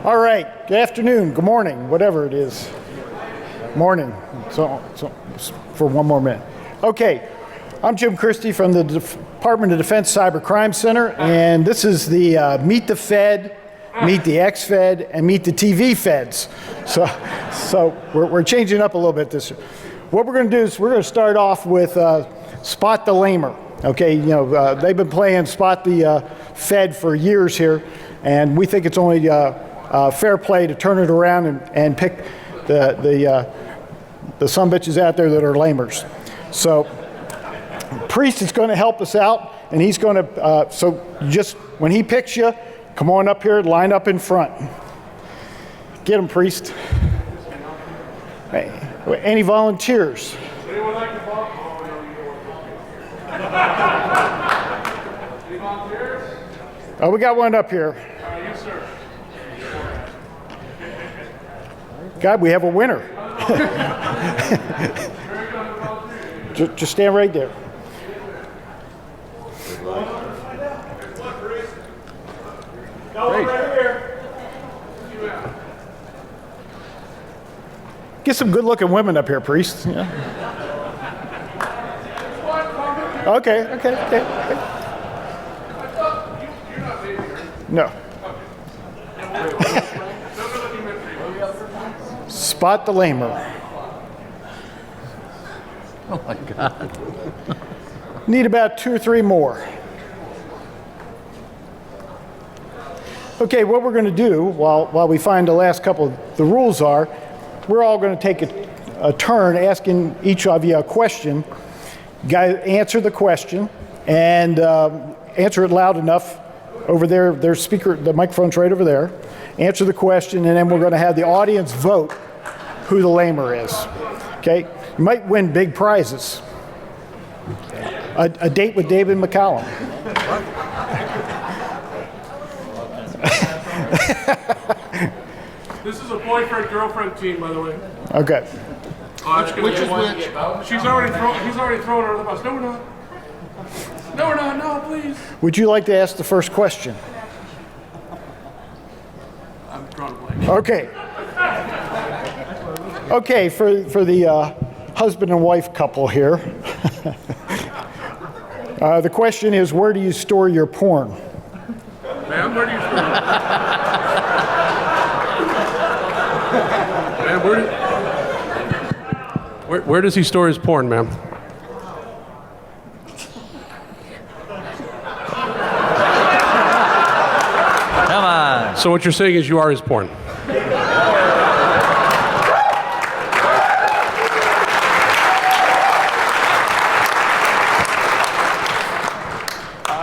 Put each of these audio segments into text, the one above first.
All right, good afternoon, good morning, whatever it is. Morning, so for one more minute. Okay, I'm Jim Christie from the Department of Defense Cyber Crime Center, and this is the Meet the Fed, Meet the Ex-Fed, and Meet the TV Feds. So we're changing up a little bit this year. What we're going to do is we're going to start off with Spot the Lamer. Okay, you know, they've been playing Spot the Fed for years here, and we think it's only fair play to turn it around and pick the sumbitches out there that are lamers. So Priest is going to help us out, and he's going to, so just when he picks you, come on up here, line up in front. Get him, Priest. Hey, any volunteers? Anyone like to volunteer? Any volunteers? Oh, we got one up here. Yes, sir. God, we have a winner. just stand right there. Great. Right here. Get some good-looking women up here, Priest. Yeah. Okay. No. Spot the lamer. Oh my God. Need about 2 or 3 more. Okay, what we're going to do while we find the last couple, the rules are, we're all going to take a turn asking each of you a question. Guys, answer the question and answer it loud enough over there. There's speaker, the microphone's right over there. Answer the question, and then we're going to have the audience vote who the lamer is. Okay, you might win big prizes. A date with David McCallum. This is a boyfriend-girlfriend team, by the way. Okay. Which is which? He's already thrown her under the bus. No, we're not. No, we're not. No, please. Would you like to ask the first question? I'm drawing a blank. Okay. Okay, for the husband and wife couple here. The question is, where do you store your porn? Ma'am, where do you store it? Ma'am, where does he store his porn, ma'am? Come on. So what you're saying is you are his porn.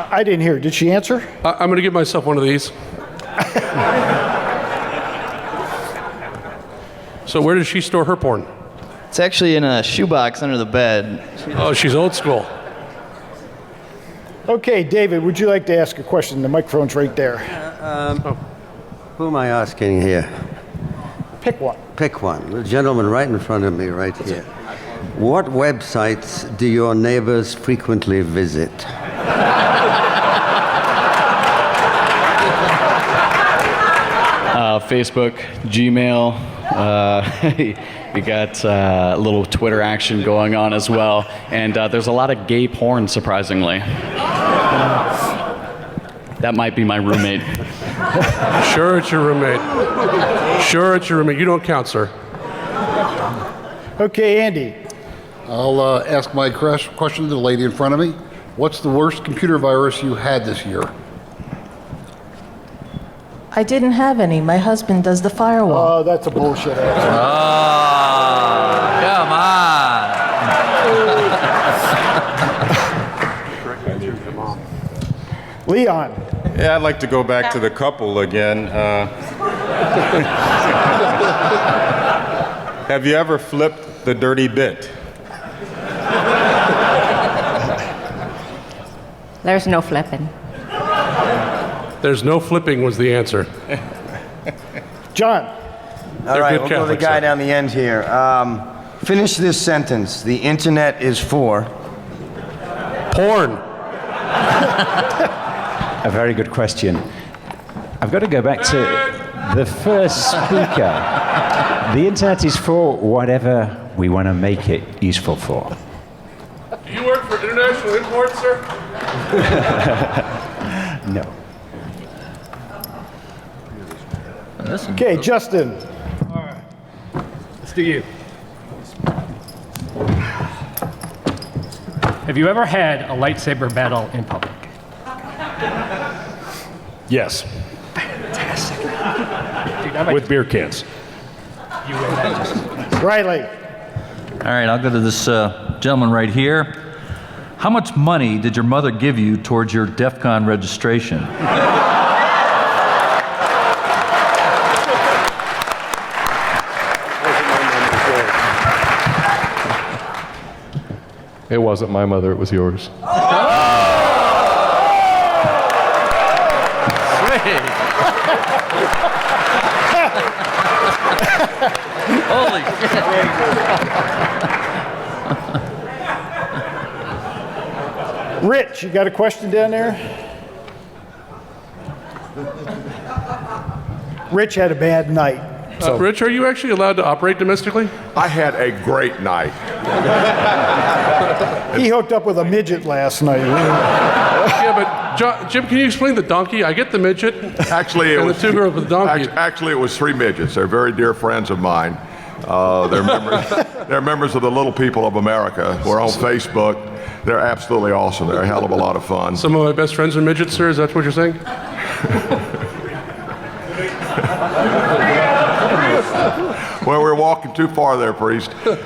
I didn't hear. Did she answer? I'm going to give myself one of these. So where does she store her porn? It's actually in a shoebox under the bed. Oh, she's old school. Okay, David, would you like to ask a question? The microphone's right there. Who am I asking here? Pick one. Pick one. The gentleman right in front of me, right here. What websites do your neighbors frequently visit? Facebook, Gmail. We got a little Twitter action going on as well. And there's a lot of gay porn, surprisingly. That might be my roommate. Sure, it's your roommate. Sure, it's your roommate. You don't count, sir. Okay, Andy. I'll ask my question to the lady in front of me. What's the worst computer virus you had this year? I didn't have any. My husband does the firewall. Oh, that's a bullshit answer. Oh, come on. Leon. Yeah, I'd like to go back to the couple again. Have you ever flipped the dirty bit? There's no flipping. There's no flipping was the answer. John. All right, good we'll go to the Catholics, guy sir. down the end here. Finish this sentence. The internet is for... Porn. A very good question. I've got to go back to... the first speaker. The internet is for whatever we want to make it useful for. Do you work for international imports, sir? No. Okay, Justin. All right. Let's do you. Have you ever had a lightsaber battle in public? Yes. Fantastic. Dude, With beer cans. You win that, Justin. Riley. All right, I'll go to this gentleman right here. How much money did your mother give you towards your DEFCON registration? It wasn't my mother, it was yours. Holy Rich, you got a question down there? Rich had a bad night. Rich, are you actually allowed to operate domestically? I had a great night. He hooked up with a midget last night. Yeah, but Jim, can you explain the donkey? I get the midget. Actually, it and was the two girls with the donkey. Actually, it was 3 midgets. They're very dear friends of mine. They're members of the Little People of America. We're on Facebook. They're absolutely awesome. They're a hell of a lot of fun. Some of my best friends are midgets, sir. Is that what you're saying? Well, we're walking too far there, priest. They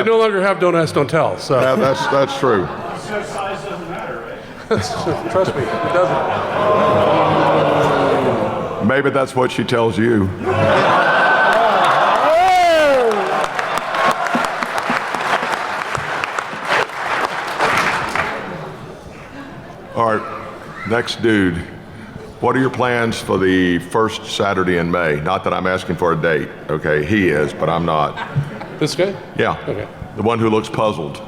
no longer have don't ask, don't tell. So that's true. Size doesn't matter, right? Trust me, it doesn't. Maybe that's what she tells you. All right, next dude. What are your plans for the first Saturday in May? Not that I'm asking for a date, okay? He is, but I'm not. This guy? Yeah. Okay. The one who looks puzzled.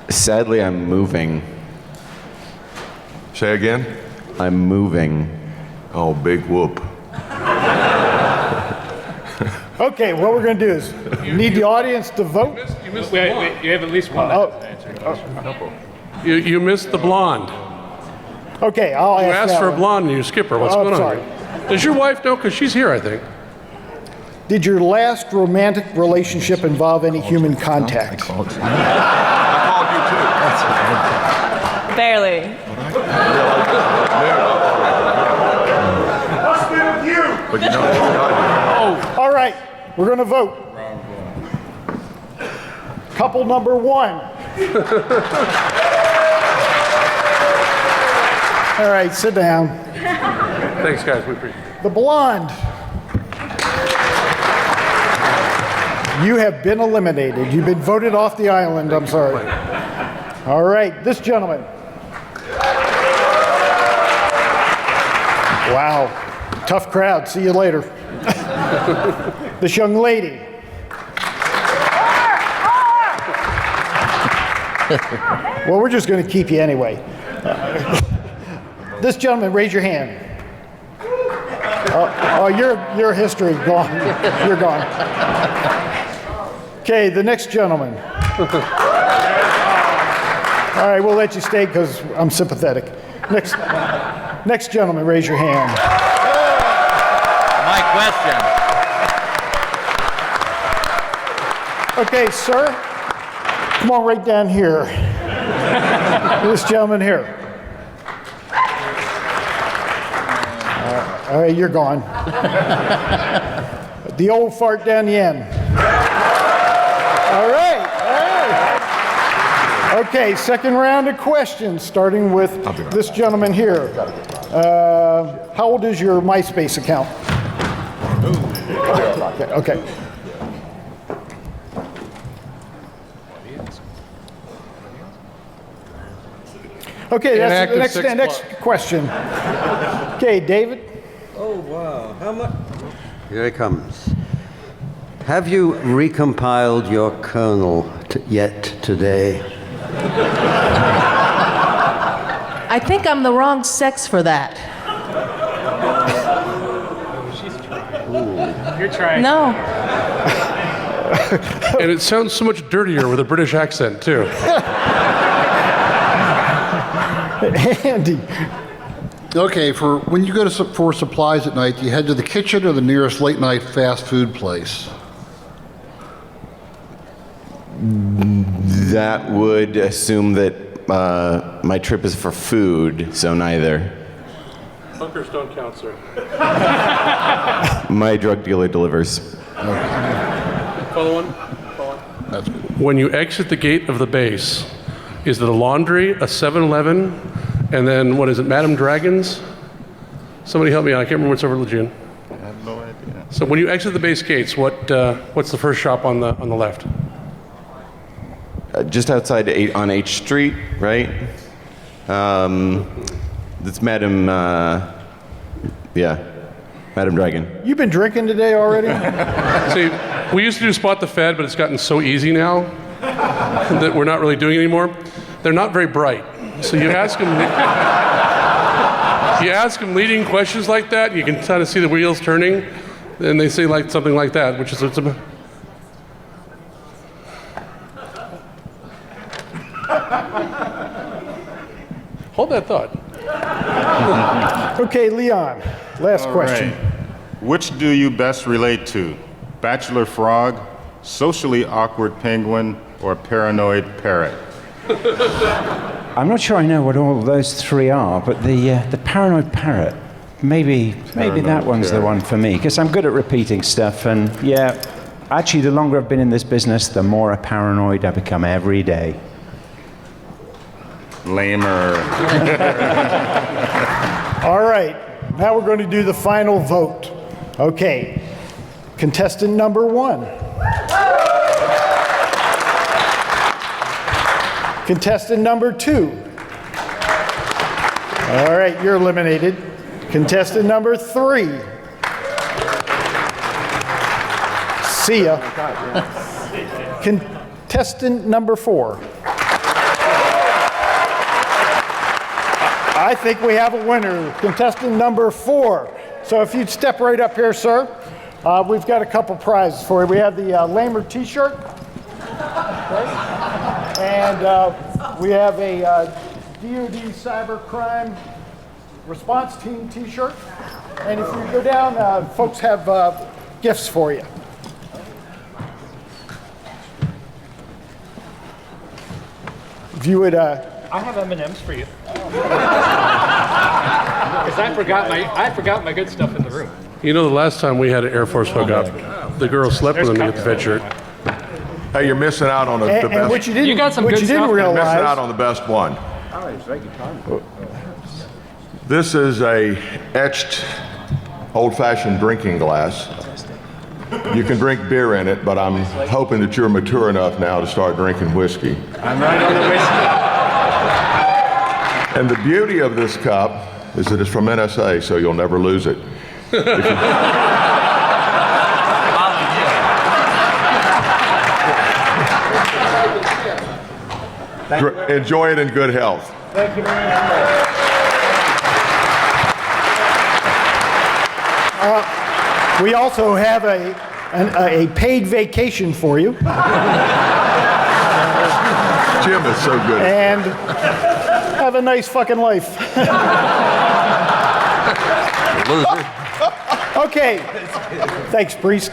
Sadly, I'm moving. Say again? I'm moving. Oh, big whoop. Okay, what we're going to do is need the audience to vote. You missed Wait, you have at least one that doesn't answer your question. You missed the blonde. Okay, I'll ask You asked that for a one. blonde and you skip her. What's Oh, going on? sorry. Here? Does your wife know? Because she's here, I think. Did your last romantic relationship involve any human contact? Barely. All right, we're going to vote. Couple number one. All right, sit down. Thanks, guys. We appreciate it. The blonde. You have been eliminated. You've been voted off the island. I'm sorry. All right, this gentleman. Wow, tough crowd. See you later. This young lady. Well, we're just going to keep you anyway. This gentleman, raise your hand. Oh, your history gone. You're gone. Okay, the next gentleman. All right, we'll let you stay because I'm sympathetic. Next gentleman, raise your hand. My question. Okay, sir, come on right down here. This gentleman here. All right, you're gone. The old fart down the end. All right. Okay, second round of questions, starting with this gentleman here. How old is your MySpace account? Okay. Okay, that's the next question. Okay, David. Oh, wow. How much? Here it comes. Have you recompiled your kernel yet today? I think I'm the wrong sex for that. You're trying. No. And it sounds so much dirtier with a British accent, too. Andy. Okay, for when you go for supplies at night, do you head to the kitchen or the nearest late night fast food place? That would assume that my trip is for food, so neither. Bunkers don't count, sir. My drug dealer delivers. Follow on. That's good. When you exit the gate of the base, is it a laundry, a 7-Eleven, and then what is it, Madame Dragon's? Somebody help me out. I can't remember what's over Lejeune. I have no idea. So when you exit the base gates, what's the first shop on the left? Just outside on H Street, right? That's Madame, Madame Dragon. You've been drinking today already? See, we used to do Spot the Fed, but it's gotten so easy now that we're not really doing it anymore. They're not very bright. So you ask them leading questions like that, you can kind of see the wheels turning, and they say like something like that, which is it's a hold that thought. Okay, Leon, last question. Right. Which do you best relate to? Bachelor frog, socially awkward penguin, or paranoid parrot? I'm not sure I know what all of those three are, but the paranoid parrot, maybe that one's the one for me, because I'm good at repeating stuff, and yeah, actually the longer I've been in this business, the more a paranoid I become every day. Lamer. All right, now we're going to do the final vote. Okay, contestant number 1. Contestant number 2. All right, you're eliminated. Contestant number 3. See ya. Contestant number 4. I think we have a winner, contestant number 4. So if you'd step right up here, sir. We've got a couple prizes for you. We have the Lamer t-shirt. And we have a DoD Cybercrime Response Team t-shirt. And if you go down, folks have gifts for you. If you would... I have M&Ms for you. Because I forgot my good stuff in the room. You know, the last time we had an Air Force hookup, the girl slept with him to get the fed shirt. Hey, you're missing out on the best. And what you didn't, You got some what good you didn't stuff. realize... You're missing out on the best one. This is a etched, old-fashioned drinking glass. You can drink beer in it, but I'm hoping that you're mature enough now to start drinking whiskey. I'm right on the whiskey. And the beauty of this cup is that it's from NSA, so you'll never lose it. Enjoy it in good health. Thank you very much. We also have a paid vacation for you. Jim is so good. And have a nice fucking life. Okay. Thanks, Priest.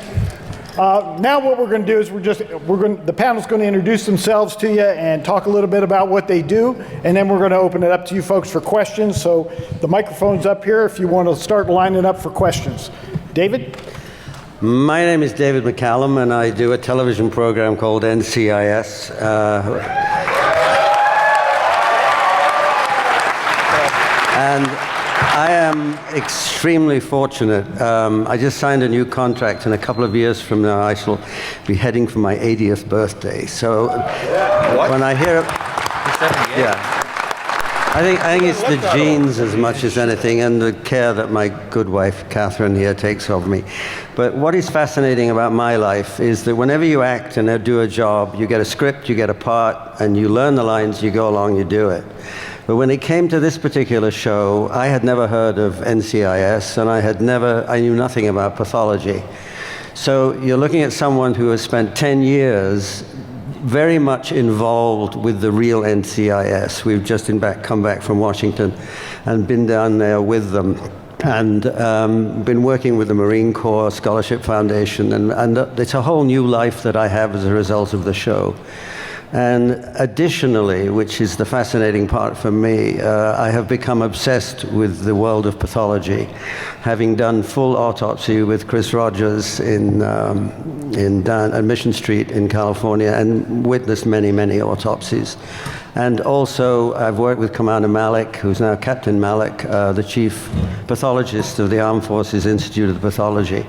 Now what we're going to do is the panel's going to introduce themselves to you and talk a little bit about what they do, and then we're going to open it up to you folks for questions. So the microphone's up here if you want to start lining up for questions. David? My name is David McCallum, and I do a television program called NCIS. And I am extremely fortunate. I just signed a new contract, and a couple of years from now I shall be heading for my 80th birthday. So when I hear... Yeah. I think it's the genes as much as anything, and the care that my good wife, Catherine, here takes of me. But what is fascinating about my life is that whenever you act and do a job, you get a script, you get a part, and you learn the lines, you go along, you do it. But when it came to this particular show, I had never heard of NCIS, and I knew nothing about pathology. So you're looking at someone who has spent 10 years very much involved with the real NCIS. We've just come back from Washington and been down there with them, and been working with the Marine Corps Scholarship Foundation, and it's a whole new life that I have as a result of the show. And additionally, which is the fascinating part for me, I have become obsessed with the world of pathology, having done full autopsy with Chris Rogers at Mission Street in California, and witnessed many, many autopsies. And also, I've worked with Commander Malik, who's now Captain Malik, the chief pathologist of the Armed Forces Institute of Pathology.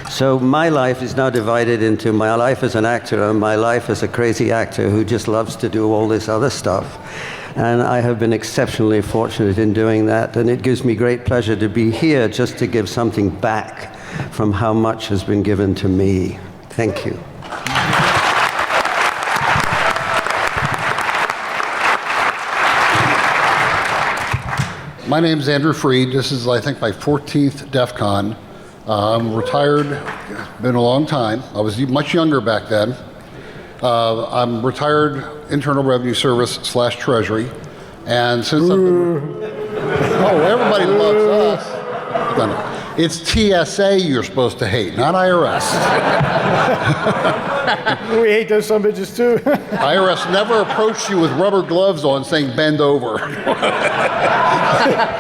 So my life is now divided into my life as an actor and my life as a crazy actor who just loves to do all this other stuff. And I have been exceptionally fortunate in doing that, and it gives me great pleasure to be here just to give something back from how much has been given to me. Thank you. My name is Andrew Freed. This is, I think, my 14th DEFCON. I'm retired. It's been a long time. I was much younger back then. I'm retired Internal Revenue Service / Treasury. And since I've been... Oh, everybody loves us. It's TSA you're supposed to hate, not IRS. We hate those some bitches too. IRS never approached you with rubber gloves on saying bend over.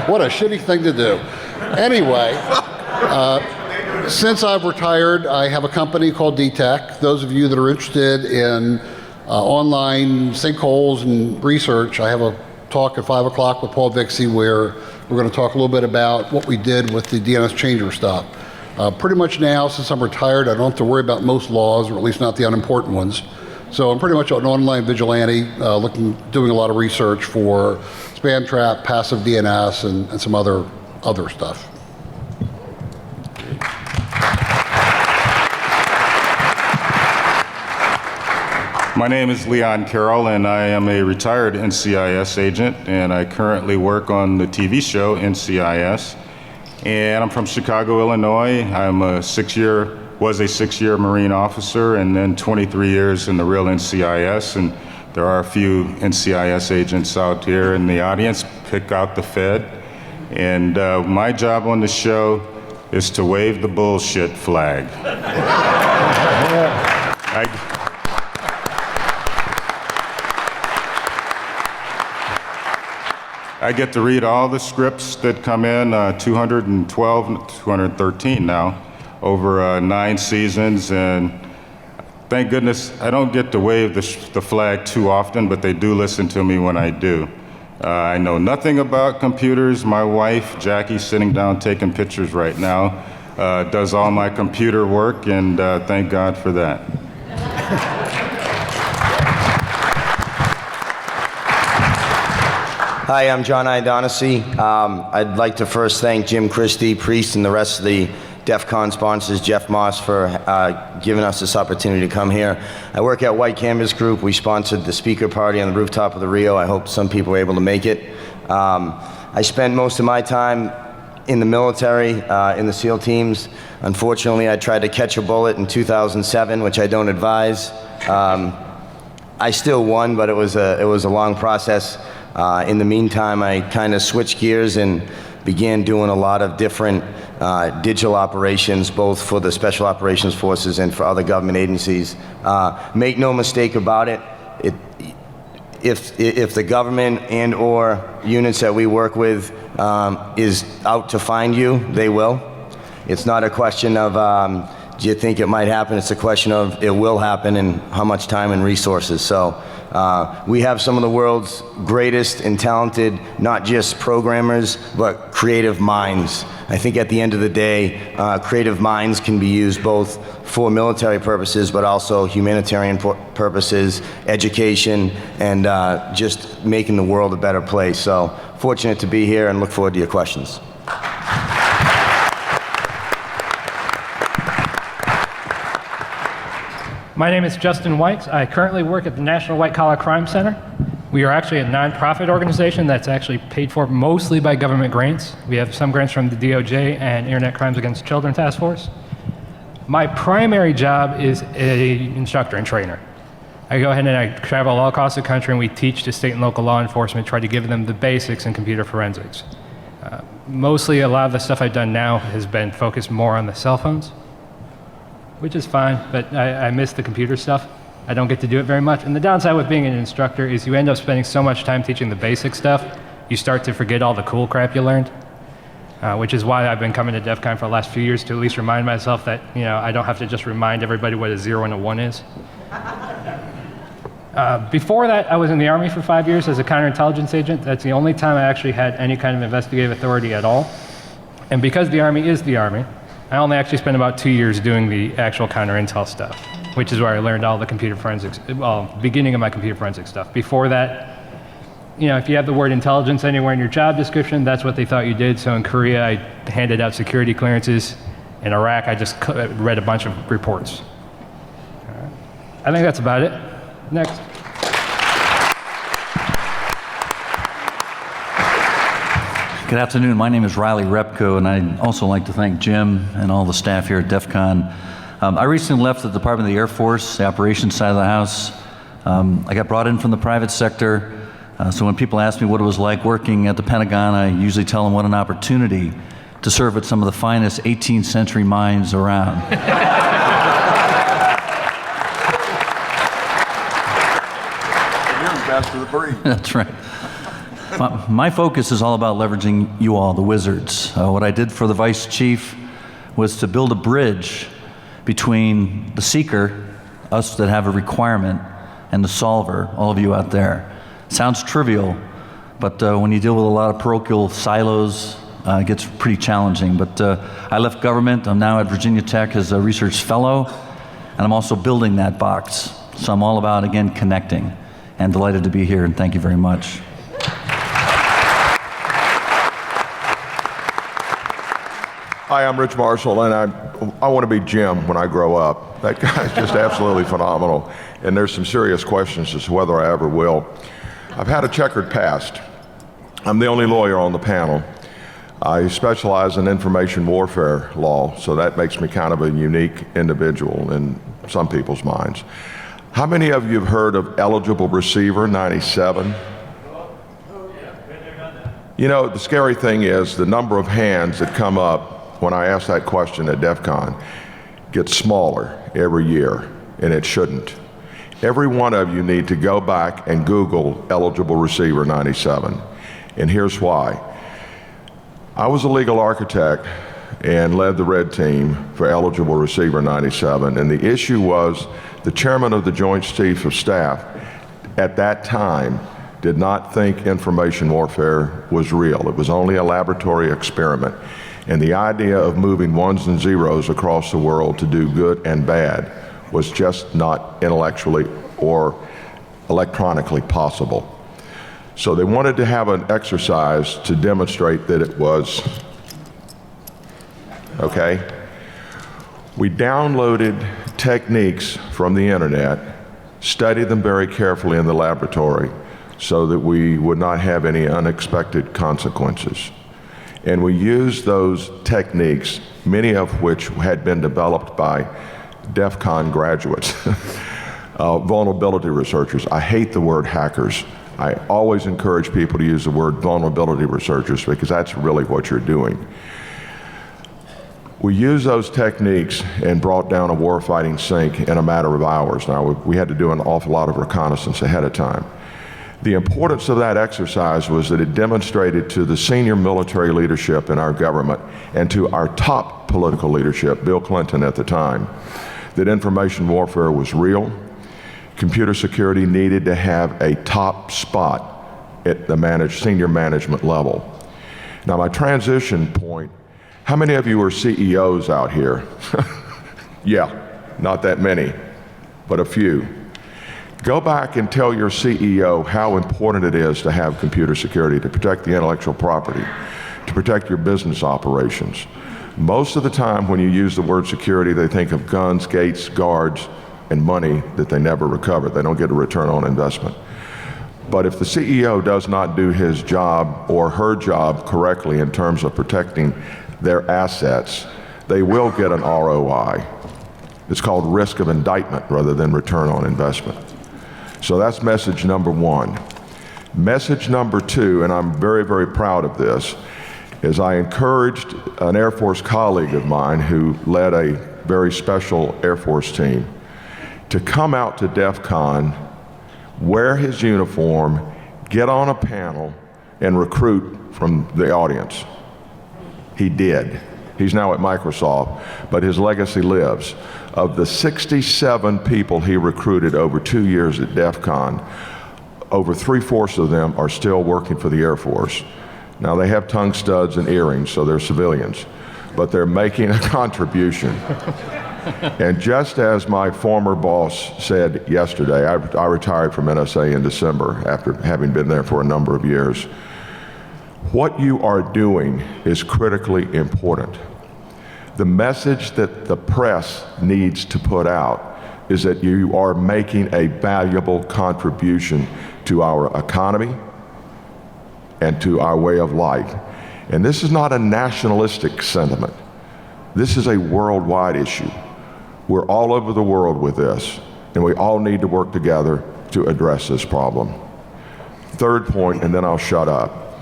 What a shitty thing to do. Anyway, since I've retired, I have a company called DTech. Those of you that are interested in online sinkholes and research, I have a talk at 5 o'clock with Paul Vixie where we're going to talk a little bit about what we did with the DNS changer stuff. Pretty much now, since I'm retired, I don't have to worry about most laws, or at least not the unimportant ones. So I'm pretty much an online vigilante, doing a lot of research for spam trap, passive DNS, and some other stuff. My name is Leon Carroll, and I am a retired NCIS agent, and I currently work on the TV show NCIS. And I'm from Chicago, Illinois. I'm was a 6-year Marine officer, and then 23 years in the real NCIS. And there are a few NCIS agents out here in the audience. Pick out the Fed. And my job on the show is to wave the bullshit flag. I get to read all the scripts that come in, 212, 213 now, over 9 seasons, and thank goodness I don't get to wave the flag too often, but they do listen to me when I do. I know nothing about computers. My wife, Jackie, sitting down taking pictures right now, does all my computer work, and thank God for that. Hi, I'm John IADONISI. I'd like to first thank Jim Christie, Priest, and the rest of the DEFCON sponsors, Jeff Moss, for giving us this opportunity to come here. I work at White Canvas Group. We sponsored the speaker party on the rooftop of the Rio. I hope some people were able to make it. I spent most of my time in the military, in the SEAL teams. Unfortunately, I tried to catch a bullet in 2007, which I don't advise. I still won, but it was a long process. In the meantime, I kind of switched gears and began doing a lot of different digital operations, both for the Special Operations Forces and for other government agencies. Make no mistake about it, if the government and or units that we work with is out to find you, they will. It's not a question of do you think it might happen, it's a question of it will happen and how much time and resources. So we have some of the world's greatest and talented, not just programmers, but creative minds. I think at the end of the day, creative minds can be used both for military purposes, but also humanitarian purposes, education, and just making the world a better place. So fortunate to be here and look forward to your questions. My name is Justin Wykes. I currently work at the National White Collar Crime Center. We are actually a nonprofit organization that's actually paid for mostly by government grants. We have some grants from the DOJ and Internet Crimes Against Children Task Force. My primary job is an instructor and trainer. I go ahead and I travel all across the country and we teach to state and local law enforcement, try to give them the basics in computer forensics. Mostly a lot of the stuff I've done now has been focused more on the cell phones, which is fine, but I miss the computer stuff. I don't get to do it very much. And the downside with being an instructor is you end up spending so much time teaching the basic stuff, you start to forget all the cool crap you learned, which is why I've been coming to DEF CON for the last few years to at least remind myself that, you know, I don't have to just remind everybody what a 0 and a 1 is. Before that, I was in the Army for 5 years as a counterintelligence agent. That's the only time I actually had any kind of investigative authority at all. And because the Army is the Army, I only actually spent about 2 years doing the actual counterintel stuff, which is where I learned all the computer forensics, well, beginning of my computer forensics stuff. Before that, you know, if you have the word intelligence anywhere in your job description, that's what they thought you did. So in Korea, I handed out security clearances. In Iraq, I just read a bunch of reports. I think that's about it. Next. Good afternoon. My name is Riley Repko, and I'd also like to thank Jim and all the staff here at DEF CON. I recently left the Department of the Air Force, the operations side of the house. I got brought in from the private sector, so when people ask me what it was like working at the Pentagon, I usually tell them what an opportunity to serve with some of the finest 18th century minds around. Best of the breed. That's right. My focus is all about leveraging you all, the wizards. What I did for the vice chief was to build a bridge between the seeker, us that have a requirement, and the solver, all of you out there. Sounds trivial, but when you deal with a lot of parochial silos, it gets pretty challenging. But I left government. I'm now at Virginia Tech as a research fellow, and I'm also building that box. So I'm all about, again, connecting. And delighted to be here, and thank you very much. Hi, I'm Rich Marshall, and I want to be Jim when I grow up. That guy's just absolutely phenomenal, and there's some serious questions as to whether I ever will. I've had a checkered past. I'm the only lawyer on the panel. I specialize in information warfare law, so that makes me kind of a unique individual in some people's minds. How many of you have heard of eligible receiver 97? You know, the scary thing is the number of hands that come up when I ask that question at DEF CON gets smaller every year, and it shouldn't. Every one of you need to go back and Google eligible receiver 97, and here's why. I was a legal architect and led the red team for eligible receiver 97, and the issue was the chairman of the Joint Chiefs of Staff at that time did not think information warfare was real. It was only a laboratory experiment. And the idea of moving ones and zeros across the world to do good and bad was just not intellectually or electronically possible. So they wanted to have an exercise to demonstrate that it was, okay? We downloaded techniques from the internet, studied them very carefully in the laboratory so that we would not have any unexpected consequences. And we used those techniques, many of which had been developed by DEF CON graduates, vulnerability researchers. I hate the word hackers. I always encourage people to use the word vulnerability researchers because that's really what you're doing. We used those techniques and brought down a warfighting sink in a matter of hours. Now, we had to do an awful lot of reconnaissance ahead of time. The importance of that exercise was that it demonstrated to the senior military leadership in our government and to our top political leadership, Bill Clinton at the time, that information warfare was real. Computer security needed to have a top spot at the senior management level. Now, my transition point, how many of you are CEOs out here? Yeah, not that many, but a few. Go back and tell your CEO how important it is to have computer security, to protect the intellectual property, to protect your business operations. Most of the time when you use the word security, they think of guns, gates, guards, and money that they never recover. They don't get a return on investment. But if the CEO does not do his job or her job correctly in terms of protecting their assets, they will get an ROI. It's called risk of indictment rather than return on investment. So that's message number one. Message number two, and I'm very, very proud of this, is I encouraged an Air Force colleague of mine who led a very special Air Force team to come out to DEFCON, wear his uniform, get on a panel, and recruit from the audience. He did. He's now at Microsoft, but his legacy lives. Of the 67 people he recruited over 2 years at DEFCON, over 3/4 of them are still working for the Air Force. Now they have tongue studs and earrings, so they're civilians, but they're making a contribution. And just as my former boss said yesterday, I retired from NSA in December after having been there for a number of years. What you are doing is critically important. The message that the press needs to put out is that you are making a valuable contribution to our economy and to our way of life. And this is not a nationalistic sentiment. This is a worldwide issue. We're all over the world with this, and we all need to work together to address this problem. Third point, and then I'll shut up.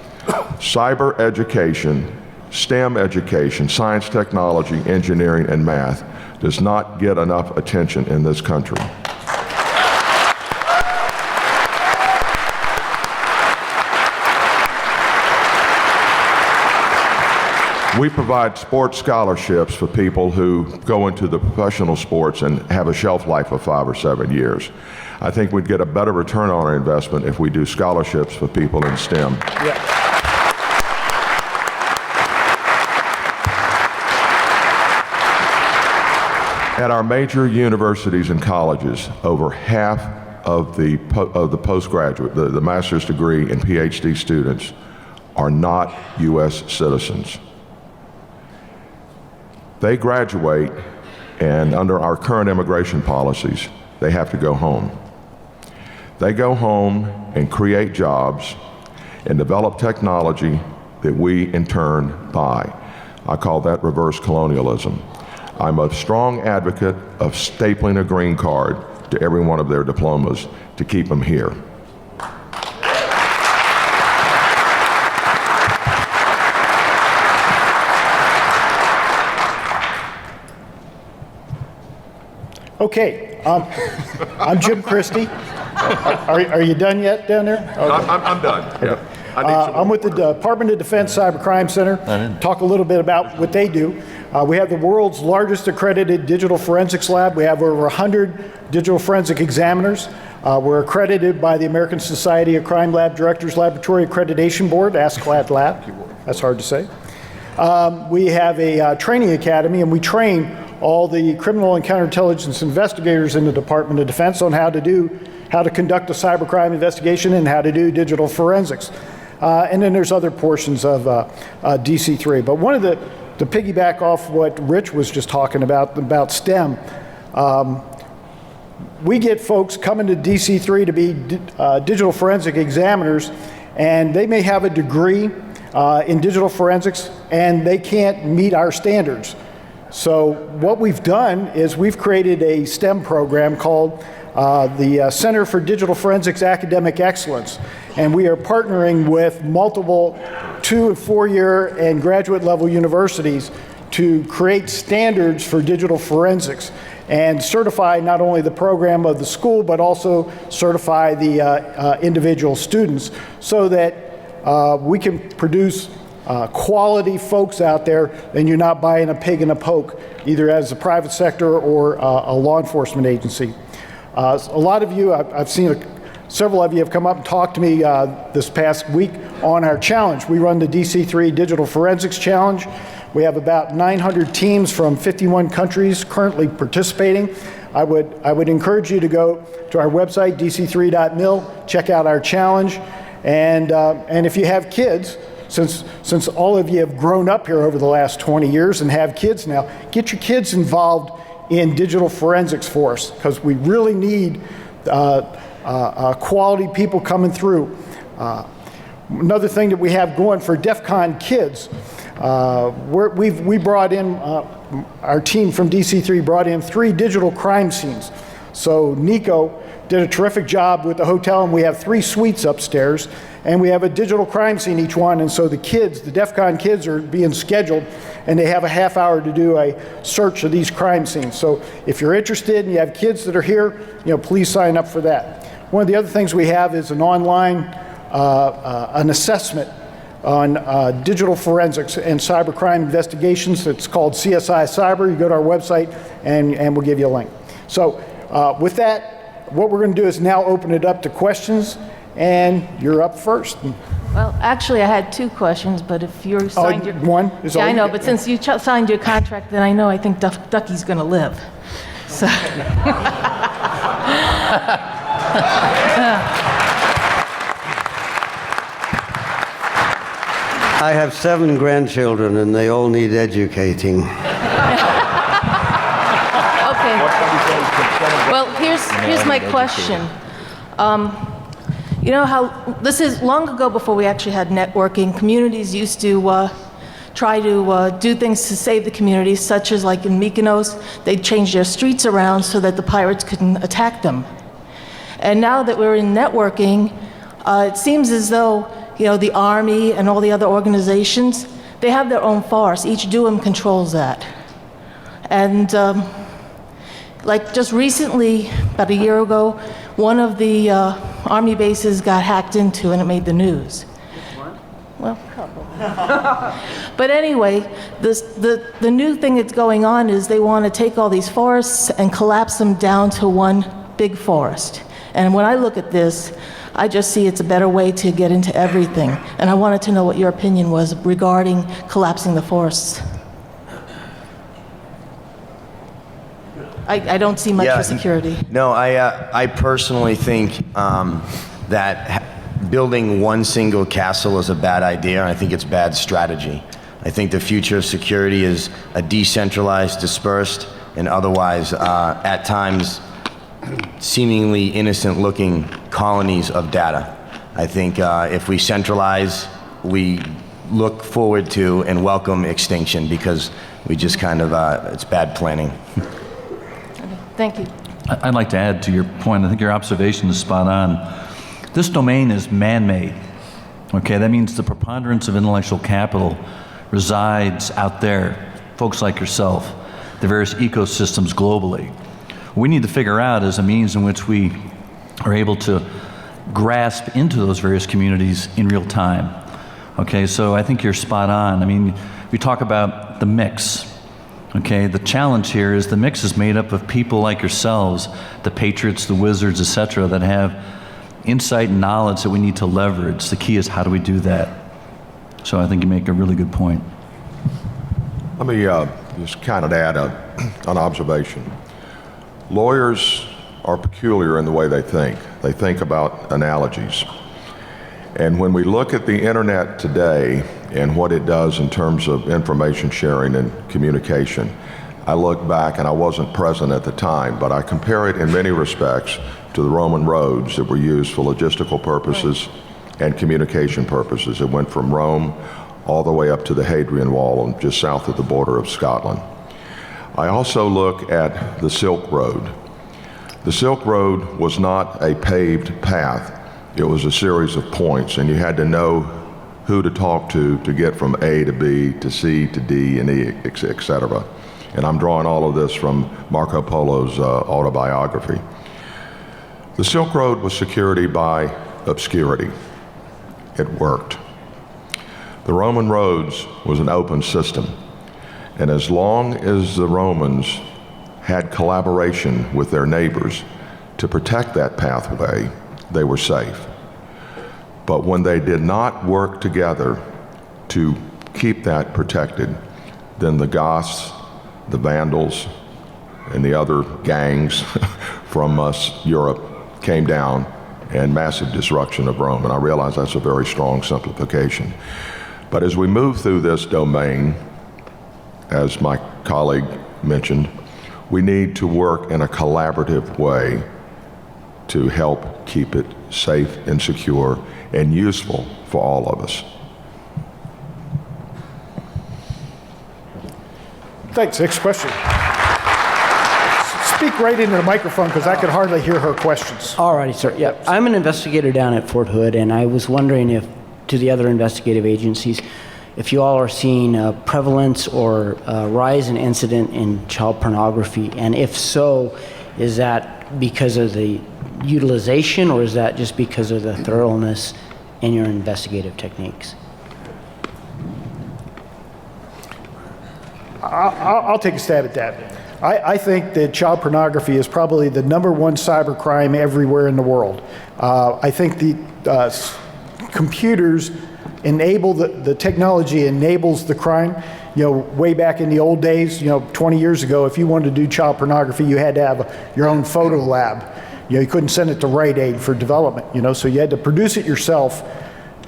Cyber education, STEM education, science, technology, engineering, and math does not get enough attention in this country. We provide sports scholarships for people who go into the professional sports and have a shelf life of 5 or 7 years. I think we'd get a better return on our investment if we do scholarships for people in STEM. Yeah. At our major universities and colleges, over half of the postgraduate, the master's degree and PhD students are not U.S. citizens. They graduate, and under our current immigration policies, they have to go home. They go home and create jobs and develop technology that we in turn buy. I call that reverse colonialism. I'm a strong advocate of stapling a green card to every one of their diplomas to keep them here. Okay, I'm Jim Christie. Are you done yet down there? Okay. I'm done. Yeah. I'm with the Department of Defense Cybercrime Center. Talk a little bit about what they do. We have the world's largest accredited digital forensics lab. We have over 100 digital forensic examiners. We're accredited by the American Society of Crime Lab Directors Laboratory Accreditation Board, ASCLD Lab. That's hard to say. We have a training academy, and we train all the criminal and counterintelligence investigators in the Department of Defense on how to conduct a cybercrime investigation and how to do digital forensics. And then there's other portions of DC3. But one of to piggyback off what Rich was just talking about STEM, we get folks coming to DC3 to be digital forensic examiners, and they may have a degree in digital forensics, and they can't meet our standards. So what we've done is we've created a STEM program called the Center for Digital Forensics Academic Excellence, and we are partnering with multiple 2- and 4-year and graduate level universities to create standards for digital forensics and certify not only the program of the school, but also certify the individual students so that we can produce quality folks out there, and you're not buying a pig in a poke, either as a private sector or a law enforcement agency. A lot of you, I've seen several of you have come up and talked to me this past week on our challenge. We run the DC3 Digital Forensics Challenge. We have about 900 teams from 51 countries currently participating. I would encourage you to go to our website, dc3.mil, check out our challenge, and if you have kids, since all of you have grown up here over the last 20 years and have kids now, get your kids involved in digital forensics for us, because we really need quality people coming through. Another thing that we have going for DEFCON kids, we brought in, our team from DC3 brought in 3 digital crime scenes. So Nico did a terrific job with the hotel, and we have 3 suites upstairs, and we have a digital crime scene each one, and so the kids, the DEFCON kids, are being scheduled, and they have a half hour to do a search of these crime scenes. So if you're interested and you have kids that are here, please sign up for that. One of the other things we have is an online, an assessment on digital forensics and cybercrime investigations. It's called CSI Cyber. You go to our website, and we'll give you a link. So with that, what we're going to do is now open it up to questions, and you're up first. Well, actually, I had 2 questions, but if you signed your... One is all Yeah, I you know, get. but since you signed your contract, then I know I think Ducky's going to live. So... I have 7 grandchildren, and they all need educating. Okay. Well, here's my question. You know how this is long ago, before we actually had networking, communities used to try to do things to save the community, such as like in Mykonos, they'd change their streets around so that the pirates couldn't attack them. And now that we're in networking, it seems as though the Army and all the other organizations, they have their own forests. Each DUIM controls that. And like just recently, about a year ago, one of the Army bases got hacked into, and it made the news. Well, a couple. But anyway, the new thing that's going on is they want to take all these forests and collapse them down to one big forest. And when I look at this, I just see it's a better way to get into everything. And I wanted to know what your opinion was regarding collapsing the forests. I don't see much for security. No, I personally think that building one single castle is a bad idea. I think it's bad strategy. I think the future of security is a decentralized, dispersed, and otherwise, at times, seemingly innocent-looking colonies of data. I think if we centralize, we look forward to and welcome extinction, because we just kind of, it's bad planning. Thank you. I'd like to add to your point. I think your observation is spot on. This domain is man-made. Okay, that means the preponderance of intellectual capital resides out there, folks like yourself, the various ecosystems globally. What we need to figure out is a means in which we are able to grasp into those various communities in real time. Okay, so I think you're spot on. I mean, we talk about the mix. Okay, the challenge here is the mix is made up of people like yourselves, the patriots, the wizards, etc., that have insight and knowledge that we need to leverage. The key is, how do we do that? So I think you make a really good point. Let me just kind of add an observation. Lawyers are peculiar in the way they think. They think about analogies. And when we look at the internet today and what it does in terms of information sharing and communication, I look back, and I wasn't present at the time, but I compare it in many respects to the Roman roads that were used for logistical purposes and communication purposes. It went from Rome all the way up to the Hadrian Wall, just south of the border of Scotland. I also look at the Silk Road. The Silk Road was not a paved path. It was a series of points, and you had to know who to talk to get from A to B to C to D and E, etc. And I'm drawing all of this from Marco Polo's autobiography. The Silk Road was security by obscurity. It worked. The Roman roads was an open system. And as long as the Romans had collaboration with their neighbors to protect that pathway, they were safe. But when they did not work together to keep that protected, then the Goths, the Vandals, and the other gangs from Europe came down, and massive destruction of Rome. And I realize that's a very strong simplification. But as we move through this domain, as my colleague mentioned, we need to work in a collaborative way to help keep it safe and secure and useful for all of us. Thanks. Next question. Speak right into the microphone because I could hardly hear her questions. All righty, sir. Yeah, I'm an investigator down at Fort Hood, and I was wondering if, to the other investigative agencies, if you all are seeing a prevalence or a rise in incident in child pornography, and if so, is that because of the utilization, or is that just because of the thoroughness in your investigative techniques? I'll take a stab at that. I think that child pornography is probably the #1 cyber crime everywhere in the world. I think the computers enable, the technology enables the crime. You know, way back in the old days, 20 years ago, if you wanted to do child pornography, you had to have your own photo lab. You couldn't send it to Rite Aid for development, so you had to produce it yourself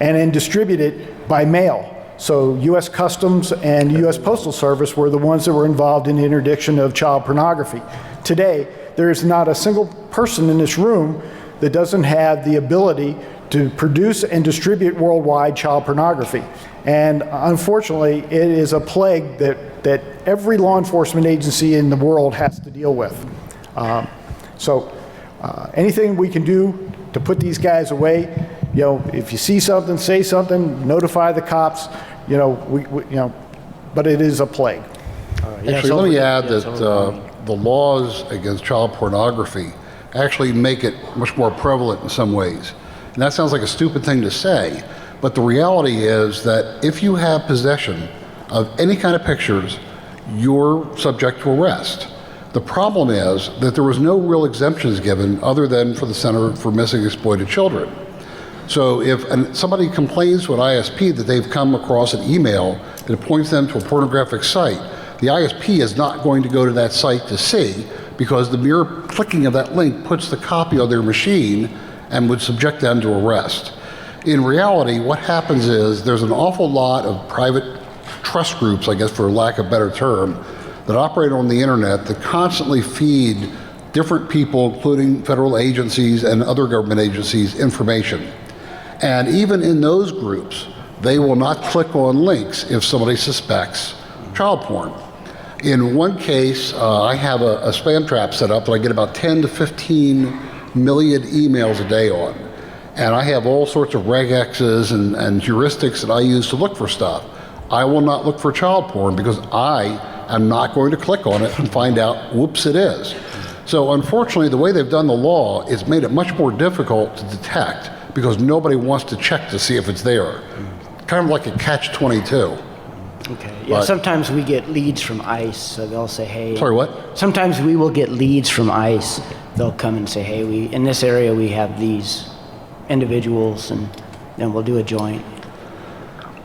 and then distribute it by mail. So U.S. Customs and U.S. Postal Service were the ones that were involved in the interdiction of child pornography. Today, there is not a single person in this room that doesn't have the ability to produce and distribute worldwide child pornography. And unfortunately, it is a plague that every law enforcement agency in the world has to deal with. Anything we can do to put these guys away, if you see something, say something, notify the cops, but it is a plague. Actually, let me add that the laws against child pornography actually make it much more prevalent in some ways. And that sounds like a stupid thing to say, but the reality is that if you have possession of any kind of pictures, you're subject to arrest. The problem is that there was no real exemptions given other than for the Center for Missing and Exploited Children. So if somebody complains to an ISP that they've come across an email that points them to a pornographic site, the ISP is not going to go to that site to see, because the mere clicking of that link puts the copy on their machine and would subject them to arrest. In reality, what happens is there's an awful lot of private trust groups, I guess for lack of a better term, that operate on the internet that constantly feed different people, including federal agencies and other government agencies, information. And even in those groups, they will not click on links if somebody suspects child porn. In one case, I have a spam trap set up that I get about 10 to 15 million emails a day on. And I have all sorts of regexes and heuristics that I use to look for stuff. I will not look for child porn because I am not going to click on it and find out, whoops, it is. So unfortunately, the way they've done the law, it's made it much more difficult to detect because nobody wants to check to see if it's there. Kind of like a catch-22. Okay. Yeah, sometimes we get leads from ICE, so they'll say, hey. Sorry, what? Sometimes we will get leads from ICE. They'll come and say, hey, in this area we have these individuals, and then we'll do a joint.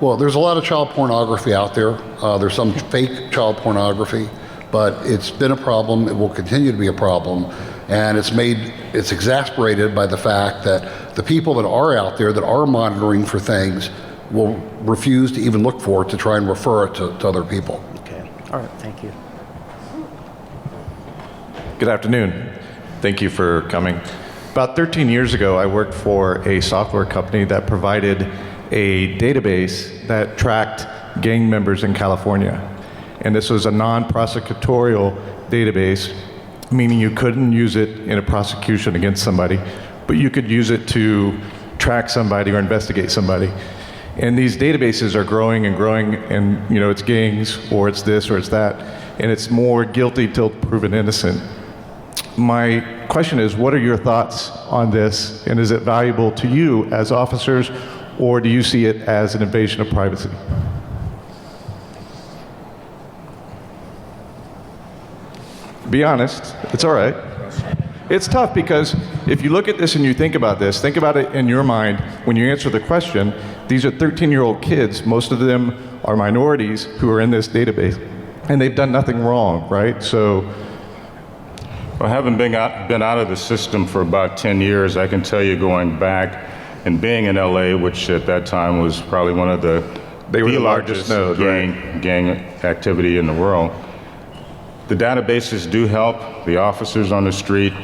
Well, there's a lot of child pornography out there. There's some fake child pornography, but it's been a problem. It will continue to be a problem. And it's exasperated by the fact that the people that are out there that are monitoring for things will refuse to even look for it to try and refer it to other people. Okay. All right. Thank you. Good afternoon. Thank you for coming. About 13 years ago, I worked for a software company that provided a database that tracked gang members in California. And this was a non-prosecutorial database, meaning you couldn't use it in a prosecution against somebody, but you could use it to track somebody or investigate somebody. And these databases are growing and growing, and it's gangs, or it's this, or it's that, and it's more guilty till proven innocent. My question is, what are your thoughts on this, and is it valuable to you as officers, or do you see it as an invasion of privacy? Be honest, it's all right. It's tough because if you look at this and you think about this, think about it in your mind when you answer the question. These are 13-year-old kids. Most of them are minorities who are in this database, and they've done nothing wrong, right? So, well, having been out of the system for about 10 years, I can tell you going back and being in LA, which at that time was probably one of the largest node, gang activity in the world. The databases do help. The officers on the street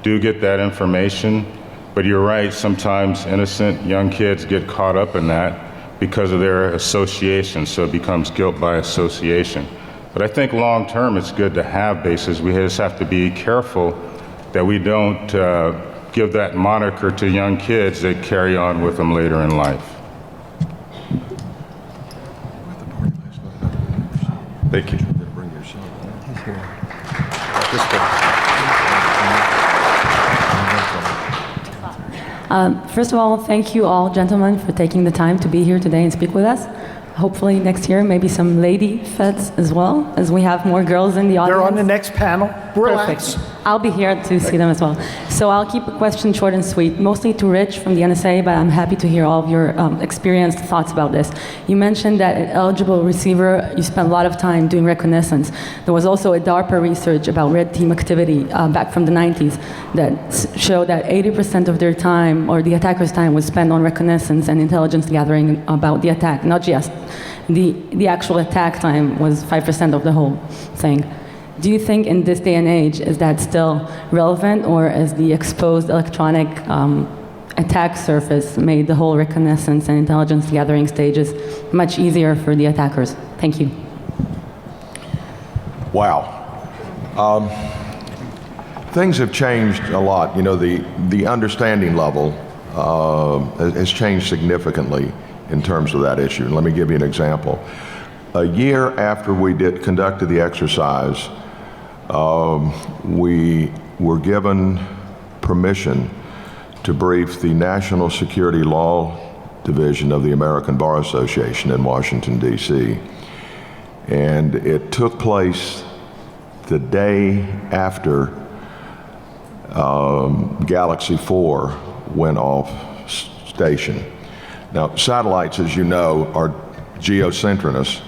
do get that information. But you're right, sometimes innocent young kids get caught up in that because of their association, so it becomes guilt by association. But I think long term it's good to have bases. We just have to be careful that we don't give that moniker to young kids that carry on with them later in life. Thank you. First of all, thank you all, gentlemen, for taking the time to be here today and speak with us. Hopefully next year, maybe some lady feds as well, as we have more girls in the audience. They're on the next panel. Relax. Perfect. I'll be here to see them as well. So I'll keep a question short and sweet, mostly to Rich from the NSA, but I'm happy to hear all of your experienced thoughts about this. You mentioned that an eligible receiver, you spent a lot of time doing reconnaissance. There was also a DARPA research about red team activity back from the 90s that showed that 80% of their time, or the attacker's time, was spent on reconnaissance and intelligence gathering about the attack, not just the actual attack time was 5% of the whole thing. Do you think in this day and age, is that still relevant, or is the exposed electronic attack surface made the whole reconnaissance and intelligence gathering stages much easier for the attackers? Thank you. Wow. Things have changed a lot. You know, the understanding level has changed significantly in terms of that issue. And let me give you an example. A year after we conducted the exercise, we were given permission to brief the National Security Law Division of the American Bar Association in Washington, D.C. And it took place the day after Galaxy 4 went off station. Now, satellites, as you know, are geosynchronous,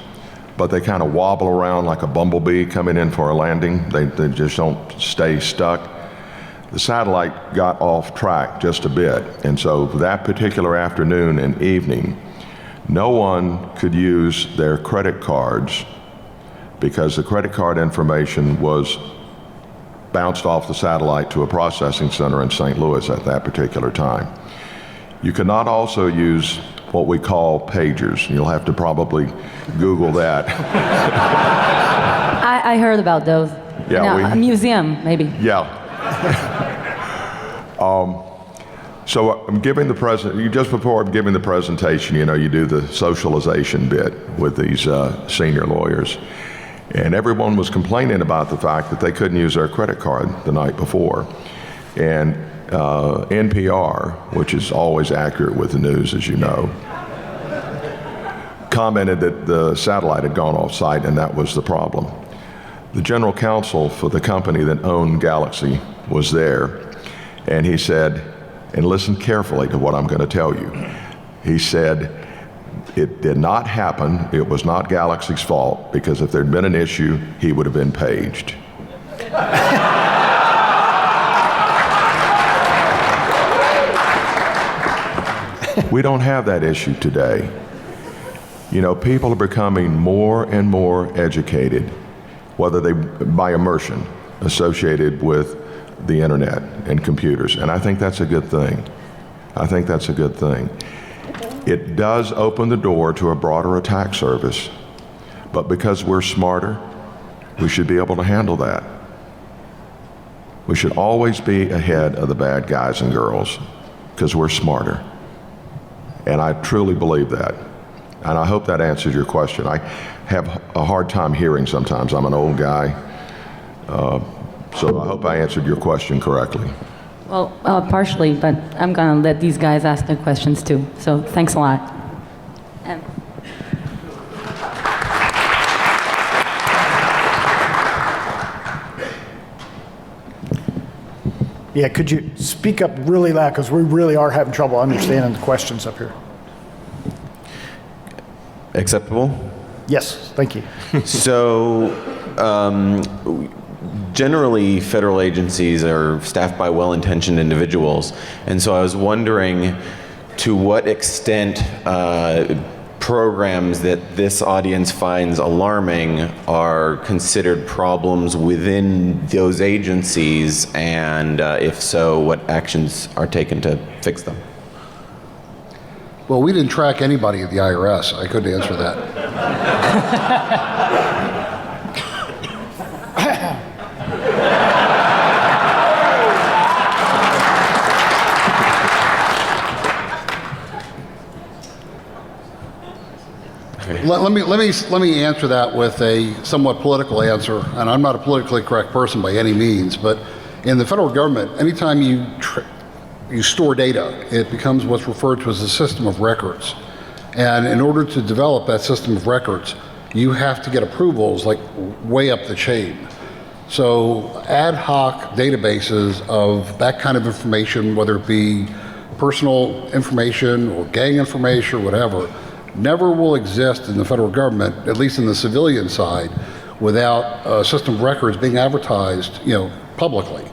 but they kind of wobble around like a bumblebee coming in for a landing. They just don't stay stuck. The satellite got off track just a bit, and so that particular afternoon and evening, no one could use their credit cards because the credit card information was bounced off the satellite to a processing center in St. Louis at that particular time. You cannot also use what we call pagers. You'll have to probably Google that. I heard about those. Yeah, a museum, maybe. Yeah. So I'm giving the just before I'm giving the presentation, you know, you do the socialization bit with these senior lawyers. And everyone was complaining about the fact that they couldn't use their credit card the night before. And NPR, which is always accurate with the news, as you know, commented that the satellite had gone off site and that was the problem. The general counsel for the company that owned Galaxy was there, and he said, and listen carefully to what I'm going to tell you, he said, it did not happen, it was not Galaxy's fault, because if there'd been an issue, he would have been paged. We don't have that issue today. You know, people are becoming more and more educated, whether they by immersion associated with the internet and computers, and I think that's a good thing. I think that's a good thing. It does open the door to a broader attack surface, but because we're smarter, we should be able to handle that. We should always be ahead of the bad guys and girls because we're smarter. And I truly believe that. And I hope that answers your question. I have a hard time hearing sometimes. I'm an old guy. So I hope I answered your question correctly. Well, partially, but I'm going to let these guys ask their questions too. So thanks a lot. Yeah, could you speak up really loud, because we really are having trouble understanding the questions up here. Acceptable? Yes, thank you. So, generally, federal agencies are staffed by well-intentioned individuals, and so I was wondering to what extent programs that this audience finds alarming are considered problems within those agencies, and if so, what actions are taken to fix them? Well, we didn't track anybody at the IRS. I couldn't answer that. Let me answer that with a somewhat political answer, and I'm not a politically correct person by any means, but in the federal government, anytime you store data, it becomes what's referred to as a system of records. And in order to develop that system of records, you have to get approvals like way up the chain. So ad hoc databases of that kind of information, whether it be personal information or gang information or whatever, never will exist in the federal government, at least in the civilian side, without a system of records being advertised, publicly.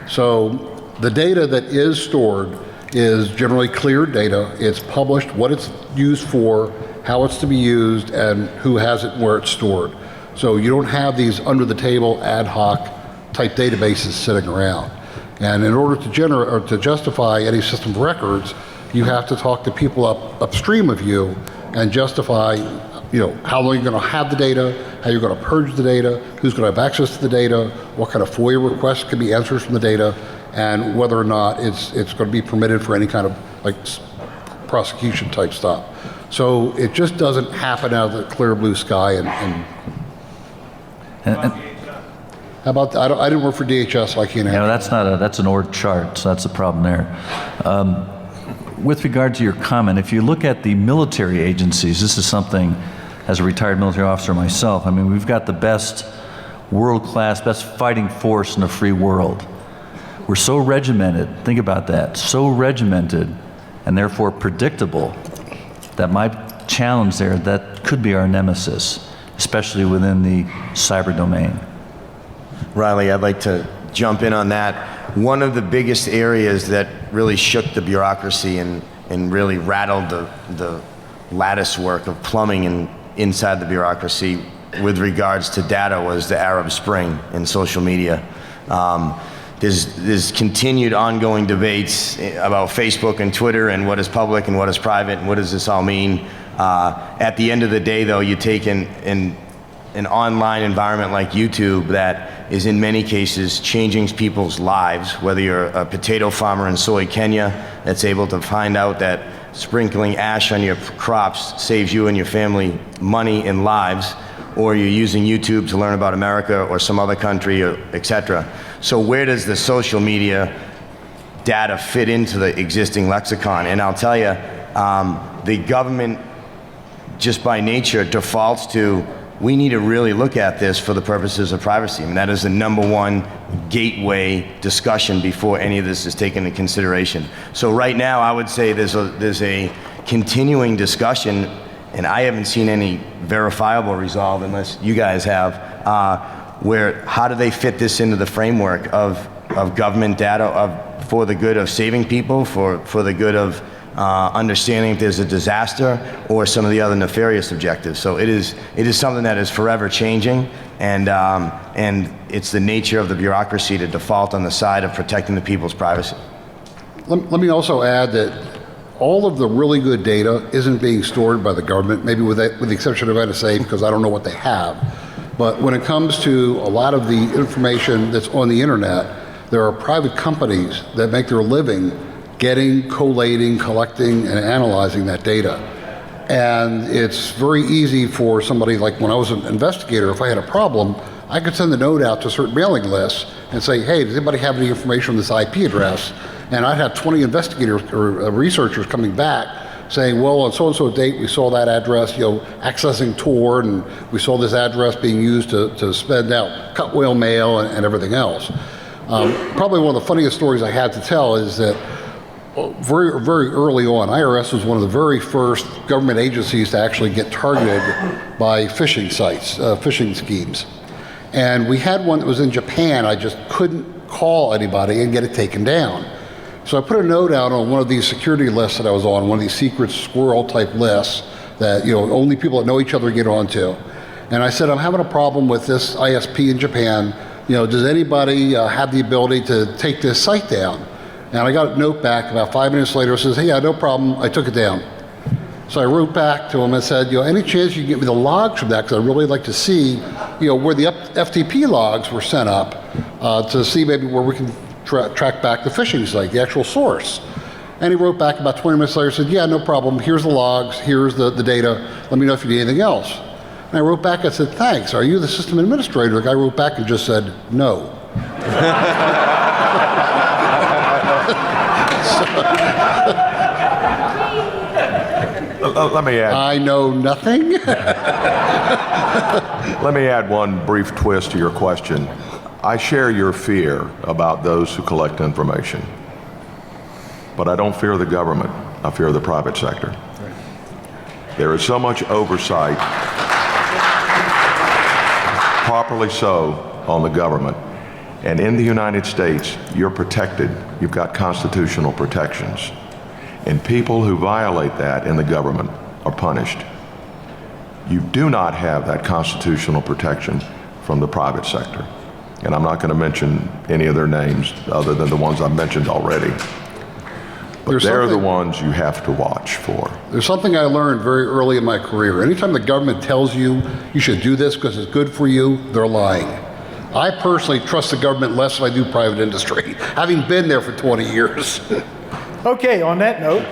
So the data that is stored is generally cleared data. It's published, what it's used for, how it's to be used, and who has it and where it's stored. So you don't have these under-the-table ad hoc type databases sitting around. And in order to generate or to justify any system of records, you have to talk to people upstream of you and justify, how long you're going to have the data, how you're going to purge the data, who's going to have access to the data, what kind of FOIA requests can be answered from the data, and whether or not it's going to be permitted for any kind of prosecution type stuff. So it just doesn't happen out of the clear blue sky. How about I didn't work for DHS, so I can't answer. That's an org chart, so that's a problem there. With regard to your comment, if you look at the military agencies, this is something, as a retired military officer myself, we've got the best world-class, best fighting force in the free world. We're so regimented, think about that, so regimented and therefore predictable that my challenge there, that could be our nemesis, especially within the cyber domain. Riley, I'd like to jump in on that. One of the biggest areas that really shook the bureaucracy and really rattled the lattice work of plumbing inside the bureaucracy with regards to data was the Arab Spring and social media. There's continued ongoing debates about Facebook and Twitter and what is public and what is private and what does this all mean. At the end of the day, though, you take an online environment like YouTube that is in many cases changing people's lives, whether you're a potato farmer in Soy, Kenya, that's able to find out that sprinkling ash on your crops saves you and your family money and lives, or you're using YouTube to learn about America or some other country, or etc. So where does the social media data fit into the existing lexicon? And I'll tell you, the government, just by nature, defaults to, we need to really look at this for the purposes of privacy. That is the #1 gateway discussion before any of this is taken into consideration. So right now, I would say there's a continuing discussion, and I haven't seen any verifiable resolve, unless you guys have, where how do they fit this into the framework of government data for the good of saving people, for the good of understanding if there's a disaster or some of the other nefarious objectives. So it is something that is forever changing, and it's the nature of the bureaucracy to default on the side of protecting the people's privacy. Let me also add that all of the really good data isn't being stored by the government, maybe with the exception of NSA, because I don't know what they have. But when it comes to a lot of the information that's on the internet, there are private companies that make their living getting, collating, collecting, and analyzing that data. And it's very easy for somebody, like when I was an investigator, if I had a problem, I could send a note out to certain mailing lists and say, hey, does anybody have any information on this IP address? And I'd have 20 investigators or researchers coming back saying, well, on so-and-so date, we saw that address, accessing Tor, and we saw this address being used to spend out cut whale mail and everything else. Probably one of the funniest stories I had to tell is that very, very early on, IRS was one of the very first government agencies to actually get targeted by phishing sites, phishing schemes. And we had one that was in Japan. I just couldn't call anybody and get it taken down. So I put a note out on one of these security lists that I was on, one of these secret squirrel type lists, that only people that know each other get onto. And I said, I'm having a problem with this ISP in Japan. Does anybody have the ability to take this site down? And I got a note back about 5 minutes later. It says, hey, yeah, no problem. I took it down. So I wrote back to him and said, any chance you can get me the logs from that? Because I'd really like to see, where the FTP logs were sent up to see maybe where we can track back the phishing site, the actual source. And he wrote back about 20 minutes later, said, yeah, no problem. Here's the logs. Here's the data. Let me know if you need anything else. And I wrote back, I said, thanks. Are you the system administrator? The guy wrote back and just said, no. Let me add. I know nothing. Let me add one brief twist to your question. I share your fear about those who collect information. But I don't fear the government. I fear the private sector. There is so much oversight, properly so, on the government. And in the United States, you're protected. You've got constitutional protections. And people who violate that in the government are punished. You do not have that constitutional protection from the private sector. And I'm not going to mention any of their names other than the ones I've mentioned already. But they're the ones you have to watch for. There's something I learned very early in my career. Anytime the government tells you you should do this because it's good for you, they're lying. I personally trust the government less than I do private industry, having been there for 20 years. Okay, on that note.